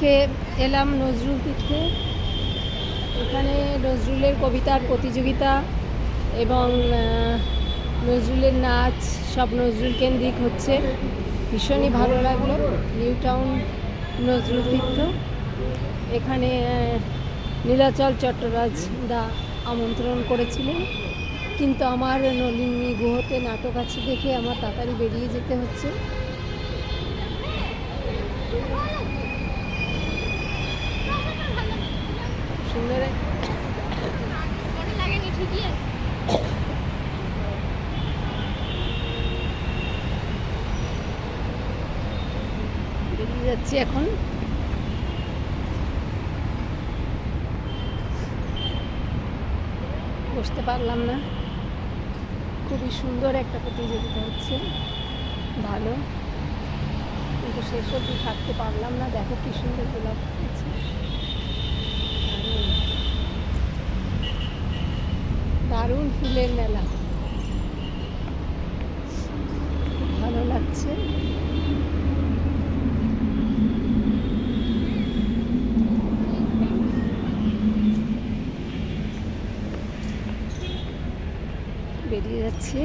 আজকে এলাম নজরুল তীর্থে। এখানে নজরুলের কবিতার প্রতিযোগিতা এবং নজরুলের নাচ সব নজরুল কেন্দ্রিক হচ্ছে। ভীষণই ভালো লাগলো। নিউ টাউন নজরুল তীর্থ। এখানে নীলাচল চট্টরাজ দা আমন্ত্রণ করেছিলেন, কিন্তু আমার নলিনী গুহতে নাটক আছে দেখে আমার তাড়াতাড়ি বেরিয়ে যেতে হচ্ছে। সুন্দর বেরিয়ে যাচ্ছি এখন। বসতে পারলাম না। খুবই সুন্দর একটা প্রতিযোগিতা হচ্ছে, ভালো, কিন্তু শেষ অবধি থাকতে পারলাম না। দেখো কি সুন্দর গোলাপ ফুটেছে, দারুণ ফুলের মেলা, খুব ভালো লাগছে। বেরিয়ে যাচ্ছে।